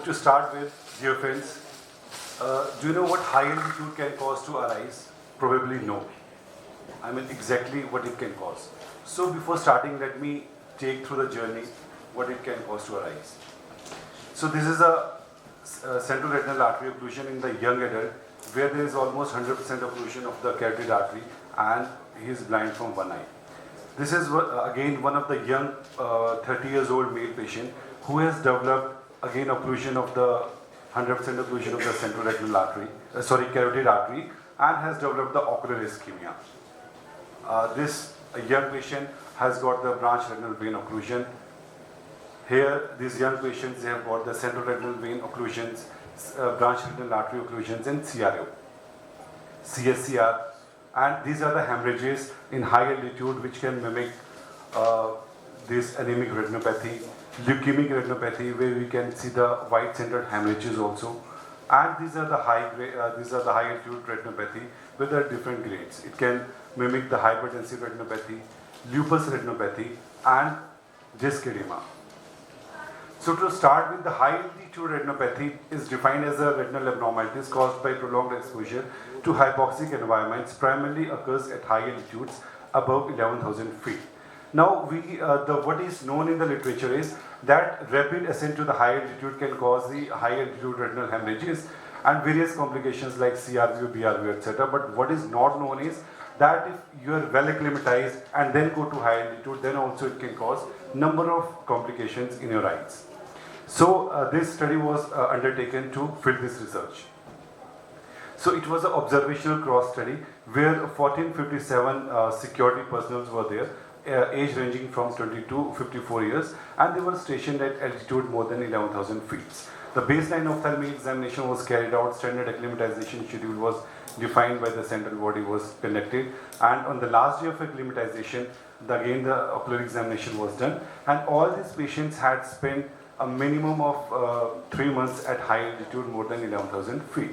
to start with, dear friends, do you know what high altitude can cause to our eyes? Probably no. I mean exactly what it can cause. So before starting, let me take through the journey what it can cause to our eyes. So this is a central retinal artery occlusion in the young adult, where there is almost 100% occlusion of the carotid artery and he is blind from one eye. This is again one of the young 30 years old male patient who has developed again occlusion of the 100% occlusion of the central retinal artery, carotid artery, and has developed the ocular ischemia. This young patient has got the branch retinal vein occlusion. Here, these young patients, they have got the central retinal vein occlusions, branch retinal artery occlusions, and CRO, CSCR, and these are the hemorrhages in high altitude which can mimic this anemic retinopathy, leukemic retinopathy, where we can see the white-centered hemorrhages also, and these are the high altitude retinopathy with the different grades. It can mimic the hypertensive retinopathy, lupus retinopathy, and disc edema. So to start with, the high altitude retinopathy is defined as a retinal abnormalities caused by prolonged exposure to hypoxic environments, primarily occurs at high altitudes above 11,000 feet. Now, what is known in the literature is that rapid ascent to the high altitude can cause the high altitude retinal hemorrhages and various complications like CRVO, BRVO, etc. But what is not known is that if you are well acclimatized and then go to high altitude, then also it can cause number of complications in your eyes. So this study was undertaken to fill this research. So it was an observational cross study where 1457 security personnel were there, age ranging from 20 to 54 years, and they were stationed at altitude more than 11,000 feet. The baseline ophthalmic examination was carried out, standard acclimatization schedule was defined by the central body was conducted, and on the last day of acclimatization, again the ocular examination was done, and all these patients had spent a minimum of 3 months at high altitude more than 11,000 feet.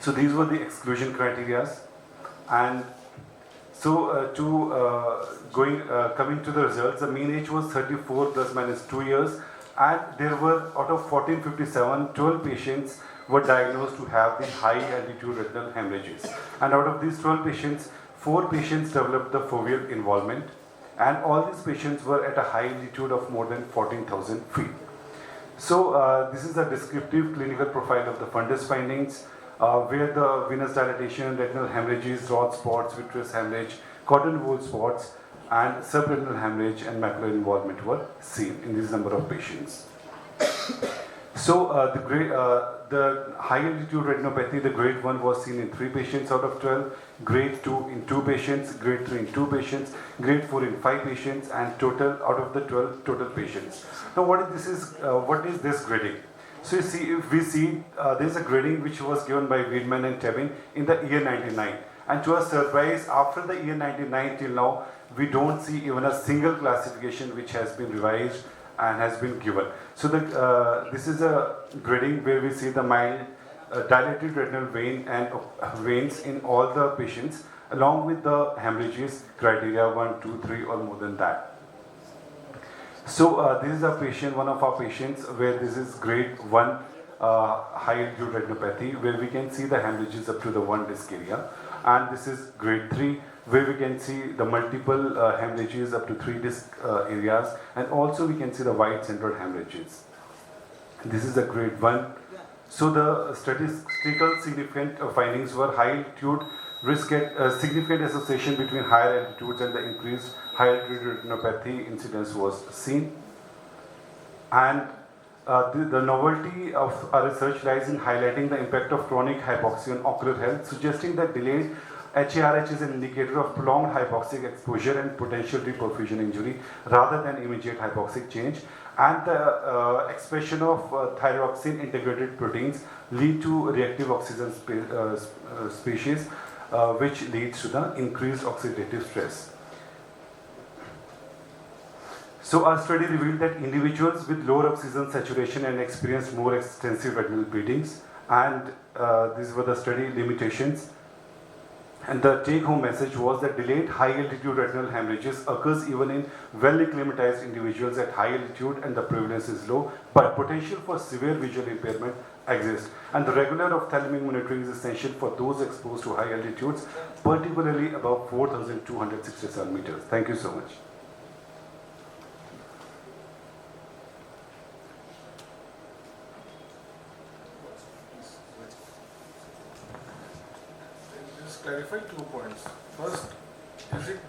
So these were the exclusion criteria, and so coming to the results, the mean age was 34 plus minus 2 years, and there were out of 1457, 12 patients were diagnosed to have the high altitude retinal hemorrhages, and out of these 12 patients, 4 patients developed the foveal involvement, and all these patients were at a high altitude of more than 14,000 feet. So this is a descriptive clinical profile of the fundus findings, where the venous dilatation, retinal hemorrhages, rod spots, vitreous hemorrhage, cotton wool spots, and subretinal hemorrhage and macular involvement were seen in this number of patients. So the high altitude retinopathy, the grade 1 was seen in 3 patients out of 12, grade 2 in 2 patients, grade 3 in 2 patients, grade 4 in 5 patients, and total out of the 12 total patients. Now what is this grading? So you see, if we see, there is a grading which was given by Wiedemann and Tebing in the year 99. And to our surprise, after the year 99 till now, we don't see even a single classification which has been revised and has been given. So this is a grading where we see the mild dilated retinal vein and veins in all the patients, along with the hemorrhages criteria 1, 2, 3, or more than that. So this is a patient, one of our patients, where this is grade 1 high altitude retinopathy, where we can see the hemorrhages up to the 1 disc area, and this is grade 3, where we can see the multiple hemorrhages up to 3 disc areas, and also we can see the white-centered hemorrhages. This is the grade 1. So the statistical significant findings were high altitude risk at significant association between higher altitudes and the increased high altitude retinopathy incidence was seen. And the novelty of our research lies in highlighting the impact of chronic hypoxia on ocular health, suggesting that delayed HARH is an indicator of prolonged hypoxic exposure and potential reperfusion injury rather than immediate hypoxic change. And the expression of thyroxine integrated proteins lead to reactive oxygen species, which leads to the increased oxidative stress. So our study revealed that individuals with lower oxygen saturation and experienced more extensive retinal bleedings, and these were the study limitations. And the take-home message was that delayed high-altitude retinal hemorrhages occurs even in well-acclimatized individuals at high altitude and the prevalence is low, but potential for severe visual impairment exists. And the regular ophthalmic monitoring is essential for those exposed to high altitudes, particularly above 4,267 meters. Thank you so much. Clarify 2 points. First, is it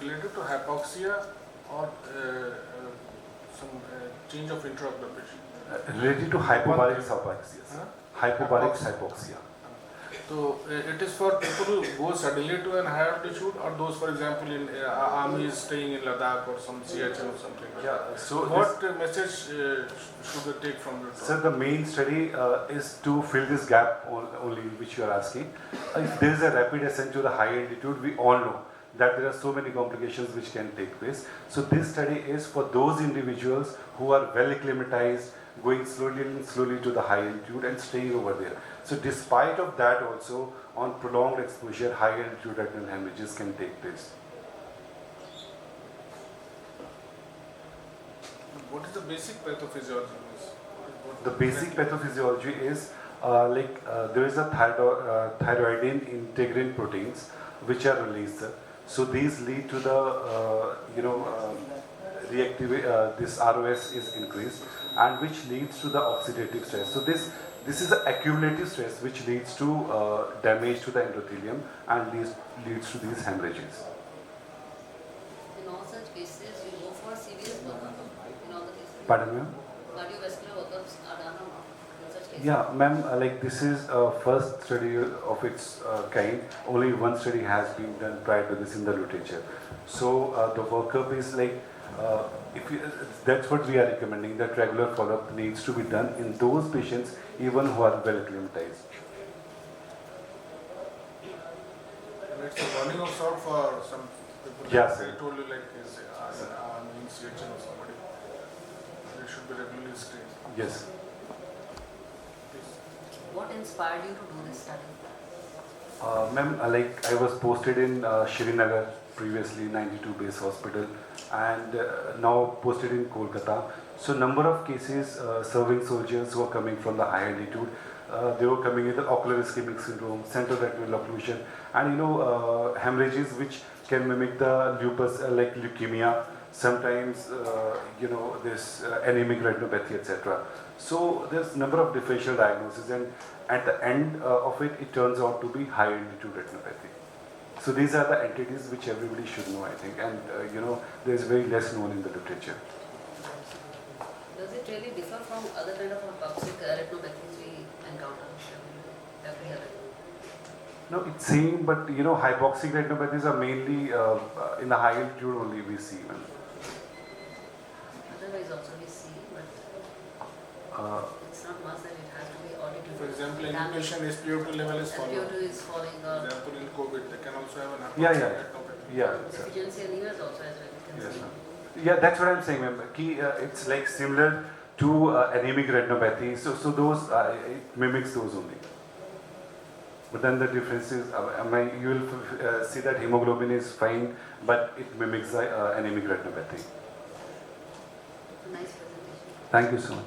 related to hypoxia or some change of intraocular pressure? Related to hypobaric hypoxia. Hypobaric hypoxia. So it is for people who go suddenly to an higher altitude, or those, for example, in army is staying in Ladakh or some CHN or something. Yeah. So what message should they take from the? Sir, the main study is to fill this gap only, which you are asking. If there is a rapid ascent to the high altitude, we all know that there are so many complications which can take place. So this study is for those individuals who are well acclimatized, going slowly and slowly to the high altitude and staying over there. So despite of that also, on prolonged exposure, high altitude retinal hemorrhages can take place. What is the basic pathophysiology? The basic pathophysiology is there is a thyroidine integrin proteins which are released. So these lead to the this ROS is increased, and which leads to the oxidative stress. So this is the accumulative stress which leads to damage to the endothelium and leads to these hemorrhages. In all such cases, you go for serious workup. In all the cases. Pardon me? Cardiovascular workups are done or not in such cases? Yeah, ma'am, this is a first study of its kind. Only one study has been done prior to this in the literature. So the workup is that's what we are recommending, that regular follow-up needs to be done in those patients even who are well acclimatized. It's a running of sort for some people. Yes, I told you is in CHN or somebody. They should be regularly screened. Yes. What inspired you to do this study? Ma'am, I was posted in Srinagar previously, 92 base hospital, and now posted in Kolkata. So number of cases serving soldiers who are coming from the high altitude, they were coming with the ocular ischemic syndrome, central retinal occlusion, and hemorrhages which can mimic the lupus, like leukemia, sometimes this anemic retinopathy, etc. So there's number of differential diagnoses, and at the end of it, it turns out to be high altitude retinopathy. So these are the entities which everybody should know, I think, and there's very less known in the literature. Does it really differ from other kind of toxic retinopathies we encounter every other? No, it's same, but hypoxic retinopathies are mainly in the high altitude only we see. Otherwise also we see, but it's not much that it has to be audited. For example, any patient SpO2 level is falling. SpO2 is falling. For example, in COVID, they can also have an Yeah. Deficiency in ears also as well. Yes, ma'am. Yeah, that's what I'm saying, ma'am. It's like similar to anemic retinopathy. So those it mimics those only. But then the difference is, you will see that hemoglobin is fine, but it mimics the anemic retinopathy. Nice presentation. Thank you so much.